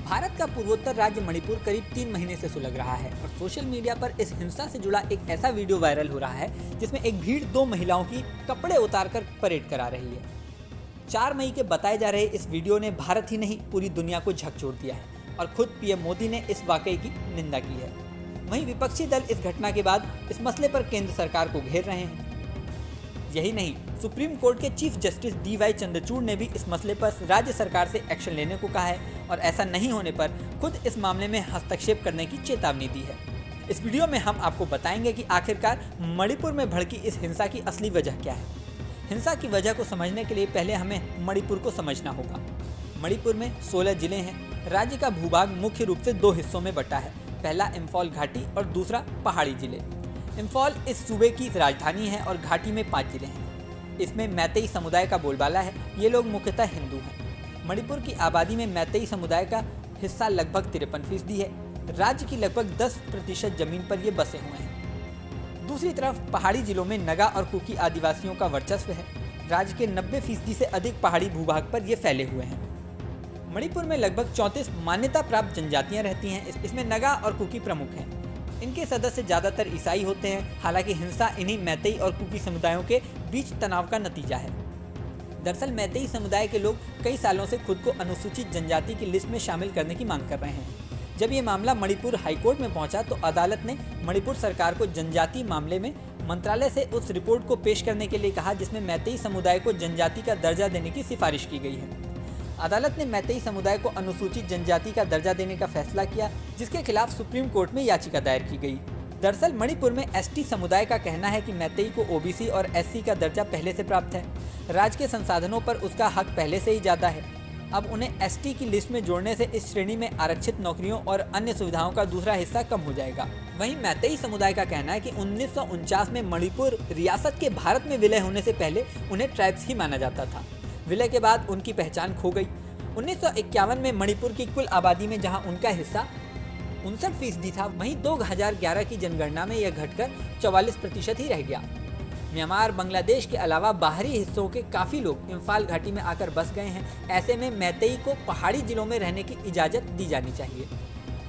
भारत का पूर्वोत्तर राज्य मणिपुर करीब 3 महीने से सुलग रहा है और सोशल मीडिया पर इस हिंसा से जुड़ा एक ऐसा वीडियो वायरल हो रहा है जिसमें एक भीड़ 2 महिलाओं की कपड़े उतारकर परेड करा रही है। 4 मई के बताए जा रहे इस वीडियो ने भारत ही नहीं पूरी दुनिया को झकझोर दिया है और खुद पीएम मोदी ने इस वाकये की निंदा की है। वहीं विपक्षी दल इस घटना के बाद इस मसले पर केंद्र सरकार को घेर रहे हैं। यही नहीं, सुप्रीम कोर्ट के चीफ जस्टिस DY चंद्रचूड़ ने भी इस मसले पर राज्य सरकार से एक्शन लेने को कहा है और ऐसा नहीं होने पर खुद इस मामले में हस्तक्षेप करने की चेतावनी दी है। इस वीडियो में हम आपको बताएंगे कि आखिरकार मणिपुर में भड़की इस हिंसा की असली वजह क्या है। हिंसा की वजह को समझने के लिए पहले हमें मणिपुर को समझना होगा। मणिपुर में 16 जिले हैं। राज्य का भूभाग मुख्य रूप से 2 हिस्सों में बटा है, पहला इम्फॉल घाटी और दूसरा पहाड़ी जिले। इम्फॉल इस सूबे की राजधानी है और घाटी में 5 जिले हैं। इसमें मैतेई समुदाय का बोलबाला है। ये लोग मुख्यतः हिंदू हैं। मणिपुर की आबादी में मैतेई समुदाय का हिस्सा लगभग 53% है। राज्य की लगभग 10% जमीन पर ये बसे हुए हैं। दूसरी तरफ पहाड़ी जिलों में नगा और कुकी आदिवासियों का वर्चस्व है। राज्य के 90% से अधिक पहाड़ी भूभाग पर ये फैले हुए हैं। मणिपुर में लगभग 34 मान्यता प्राप्त जनजातियां रहती हैं। इसमें नगा और कुकी प्रमुख हैं। इनके सदस्य ज़्यादातर ईसाई होते हैं। हालांकि हिंसा इन्हीं मैतेई और कुकी समुदायों के बीच तनाव का नतीजा है। दरअसल मैतेई समुदाय के लोग कई सालों से खुद को अनुसूचित जनजाति की लिस्ट में शामिल करने की मांग कर रहे हैं। जब ये मामला मणिपुर हाईकोर्ट में पहुंचा तो अदालत ने मणिपुर सरकार को जनजाति मामले में मंत्रालय से उस रिपोर्ट को पेश करने के लिए कहा जिसमें मैतेई समुदाय को जनजाति का दर्जा देने की सिफारिश की गई है। अदालत ने मैतेई समुदाय को अनुसूचित जनजाति का दर्जा देने का फैसला किया, जिसके खिलाफ सुप्रीम कोर्ट में याचिका दायर की गई। दरअसल मणिपुर में ST समुदाय का कहना है कि मैतेई को OBC और SC का दर्जा पहले से प्राप्त है। राज्य के संसाधनों पर उसका हक पहले से ही ज़्यादा है। अब उन्हें ST की लिस्ट में जोड़ने से इस श्रेणी में आरक्षित नौकरियों और अन्य सुविधाओं का दूसरा हिस्सा कम हो जाएगा। वहीं मैतेई समुदाय का कहना है कि 1949 में मणिपुर रियासत के भारत में विलय होने से पहले उन्हें ट्राइब्स ही माना जाता था। विलय के बाद उनकी पहचान खो गई। 1951 में मणिपुर की कुल आबादी में जहां उनका हिस्सा 59% था, वहीं 2011 की जनगणना में यह घटकर 44% ही रह गया। म्यांमार, बांग्लादेश के अलावा बाहरी हिस्सों के काफ़ी लोग इम्फाल घाटी में आकर बस गए हैं। ऐसे में मैतेई को पहाड़ी जिलों में रहने की इजाज़त दी जानी चाहिए।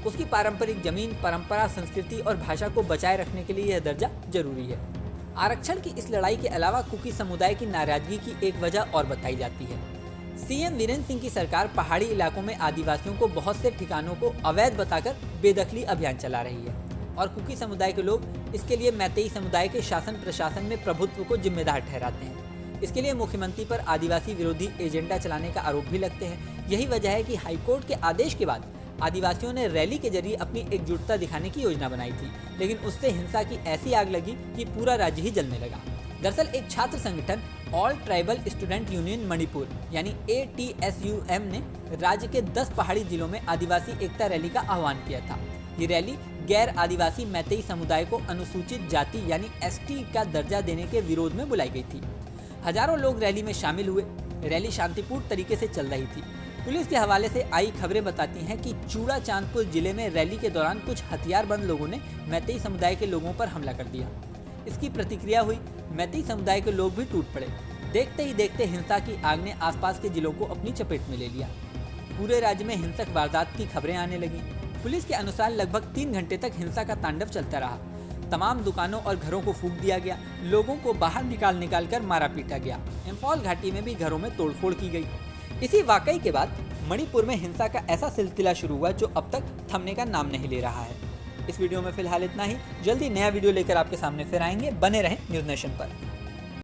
उसकी पारंपरिक जमीन, परंपरा, संस्कृति और भाषा को बचाए रखने के लिए यह दर्जा जरूरी है। आरक्षण की इस लड़ाई के अलावा कुकी समुदाय की नाराजगी की एक वजह और बताई जाती है। CM वीरेंद्र सिंह की सरकार पहाड़ी इलाकों में आदिवासियों को बहुत से ठिकानों को अवैध बताकर बेदखली अभियान चला रही है और कुकी समुदाय के लोग इसके लिए मैतेई समुदाय के शासन प्रशासन में प्रभुत्व को जिम्मेदार ठहराते हैं। इसके लिए मुख्यमंत्री पर आदिवासी विरोधी एजेंडा चलाने का आरोप भी लगते हैं। यही वजह है कि हाईकोर्ट के आदेश के बाद आदिवासियों ने रैली के जरिए अपनी एकजुटता दिखाने की योजना बनाई थी, लेकिन उससे हिंसा की ऐसी आग लगी कि पूरा राज्य ही जलने लगा। दरअसल एक छात्र संगठन all tribal student union Manipur यानी ATSUM ने राज्य के 10 पहाड़ी जिलों में आदिवासी एकता रैली का आह्वान किया था। ये रैली गैर आदिवासी मैतेई समुदाय को अनुसूचित जाति यानी ST का दर्जा देने के विरोध में बुलाई गई थी। हजारों लोग रैली में शामिल हुए। रैली शांतिपूर्ण तरीके से चल रही थी। पुलिस के हवाले से आई खबरें बताती हैं कि चूड़ा चांदपुर जिले में रैली के दौरान कुछ हथियारबंद लोगों ने मैतेई समुदाय के लोगों पर हमला कर दिया। इसकी प्रतिक्रिया हुई। मैतेई समुदाय के लोग भी टूट पड़े। देखते ही देखते हिंसा की आग ने आसपास के जिलों को अपनी चपेट में ले लिया। पूरे राज्य में हिंसक वारदात की खबरें आने लगी। पुलिस के अनुसार लगभग 3 घंटे तक हिंसा का तांडव चलता रहा। तमाम दुकानों और घरों को फूंक दिया गया। लोगों को बाहर निकाल कर मारा पीटा गया। इम्फॉल घाटी में भी घरों में तोड़फोड़ की गई। इसी वाकई के बाद मणिपुर में हिंसा का ऐसा सिलसिला शुरू हुआ जो अब तक थमने का नाम नहीं ले रहा है। इस वीडियो में फिलहाल इतना ही। जल्दी नया वीडियो लेकर आपके सामने फिर आएंगे। बने रहें न्यूज़ नेशन पर।